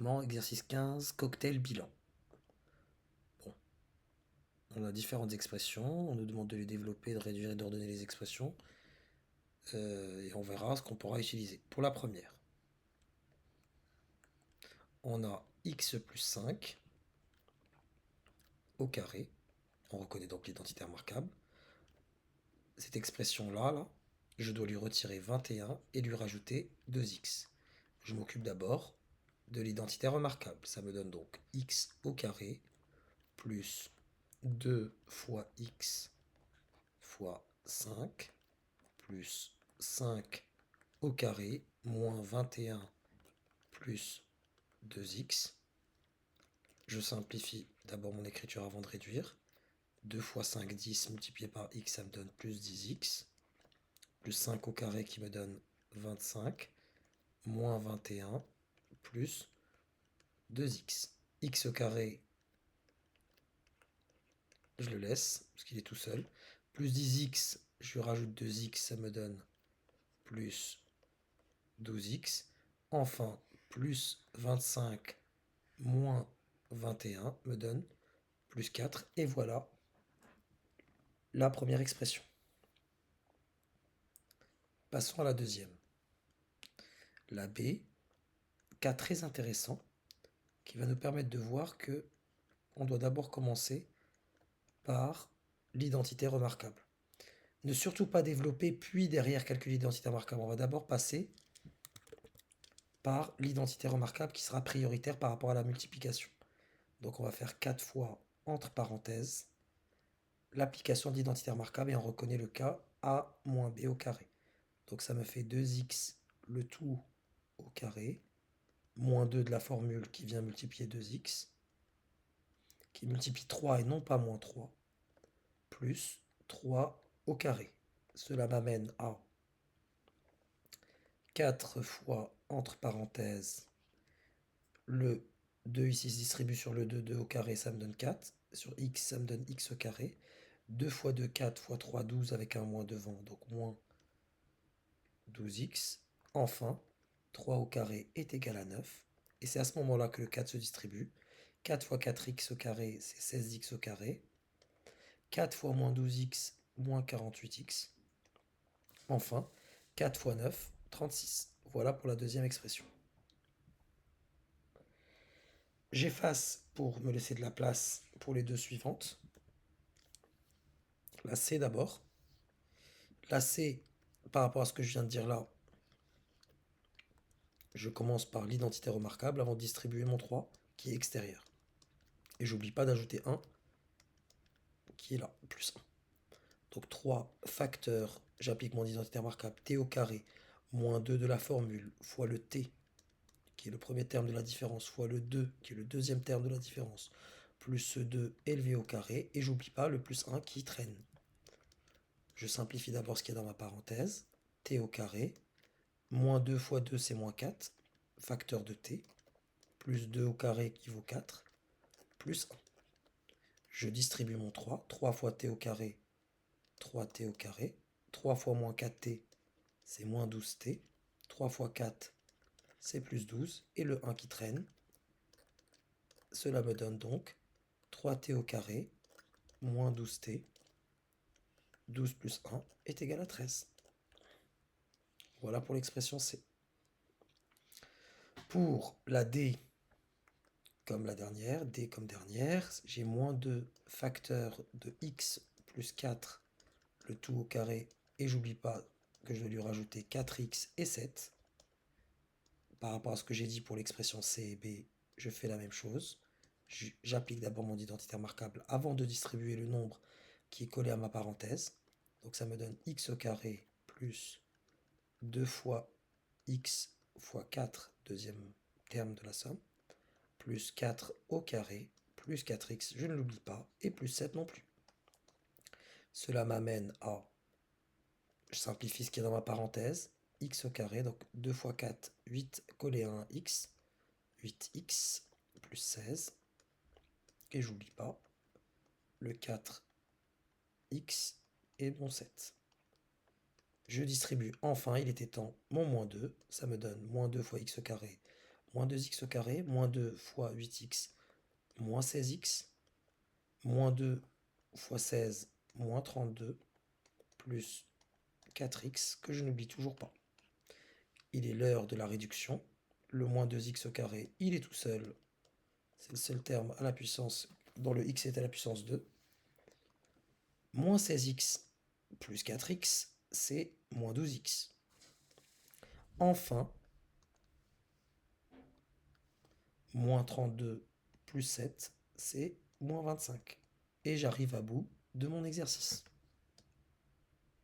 Exercice 15, cocktail bilan. Bon, on a différentes expressions, on nous demande de les développer, de réduire et d'ordonner les expressions, et on verra ce qu'on pourra utiliser. Pour la première, on a x plus 5 au carré, on reconnaît donc l'identité remarquable. Cette expression-là, je dois lui retirer 21 et lui rajouter 2x. Je m'occupe d'abord de l'identité remarquable, ça me donne donc x au carré plus 2 fois x fois 5 plus 5 au carré moins 21 plus 2x. Je simplifie d'abord mon écriture avant de réduire. 2 fois 5, 10 multiplié par x, ça me donne plus 10x. Plus 5 au carré qui me donne 25. Moins 21 plus 2x. X au carré, je le laisse parce qu'il est tout seul. Plus 10x, je lui rajoute 2x, ça me donne plus 12x. Enfin, plus 25 moins 21 me donne plus 4. Et voilà la première expression. Passons à la deuxième. La B, cas très intéressant, qui va nous permettre de voir que on doit d'abord commencer par l'identité remarquable. Ne surtout pas développer, puis derrière calculer l'identité remarquable. On va d'abord passer par l'identité remarquable qui sera prioritaire par rapport à la multiplication. Donc on va faire 4 fois entre parenthèses l'application de l'identité remarquable et on reconnaît le cas a moins b au carré. Donc ça me fait 2x le tout au carré, moins 2 de la formule qui vient multiplier 2x, qui multiplie 3 et non pas moins 3, plus 3 au carré. Cela m'amène à 4 fois, entre parenthèses, le 2 ici se distribue sur le 2 au carré, ça me donne 4. Sur x, ça me donne x au carré. 2 fois 2, 4 fois 3, 12 avec un moins devant, donc moins 12x. Enfin, 3 au carré est égal à 9. Et c'est à ce moment-là que le 4 se distribue. 4 fois 4x au carré, c'est 16x au carré. 4 fois moins 12x, moins 48x. Enfin, 4 fois 9, 36. Voilà pour la deuxième expression. J'efface pour me laisser de la place pour les deux suivantes. La C d'abord. La C, par rapport à ce que je viens de dire là, je commence par l'identité remarquable avant de distribuer mon 3 qui est extérieur. Et j'oublie pas d'ajouter 1 qui est là, plus 1. Donc 3 facteurs, j'applique mon identité remarquable, t au carré, moins 2 de la formule, fois le t, qui est le premier terme de la différence, fois le 2, qui est le deuxième terme de la différence, plus ce 2 élevé au carré, et j'oublie pas le plus 1 qui traîne. Je simplifie d'abord ce qui est dans ma parenthèse, t au carré, moins 2 fois 2 c'est moins 4, facteur de t, plus 2 au carré qui vaut 4, plus 1. Je distribue mon 3, 3 fois t au carré, 3t au carré, 3 fois moins 4t, c'est moins 12t, 3 fois 4, c'est plus 12, et le 1 qui traîne, cela me donne donc 3t au carré, moins 12t, 12 plus 1 est égal à 13. Voilà pour l'expression C. Pour la D, comme la dernière, D comme dernière, j'ai moins 2 facteurs de x plus 4, le tout au carré, et j'oublie pas que je vais lui rajouter 4x et 7. Par rapport à ce que j'ai dit pour l'expression C et B, je fais la même chose. J'applique d'abord mon identité remarquable avant de distribuer le nombre qui est collé à ma parenthèse. Donc ça me donne x au carré plus 2 fois x fois 4, deuxième terme de la somme, plus 4 au carré, plus 4x, je ne l'oublie pas, et plus 7 non plus. Cela m'amène à, je simplifie ce qui est dans ma parenthèse, x au carré, donc 2 fois 4, 8 collé à 1 x, 8x plus 16, et j'oublie pas le 4x et mon 7. Je distribue enfin, il était temps, mon moins 2, ça me donne moins 2 fois x au carré, moins 2x au carré, moins 2 fois 8x, moins 16x, moins 2 fois 16, moins 32, plus 4x, que je n'oublie toujours pas. Il est l'heure de la réduction. Le moins 2x au carré, il est tout seul. C'est le seul terme à la puissance, dont le x est à la puissance 2. Moins 16x plus 4x, c'est moins 12x. Enfin, moins 32 plus 7, c'est moins 25. Et j'arrive à bout de mon exercice.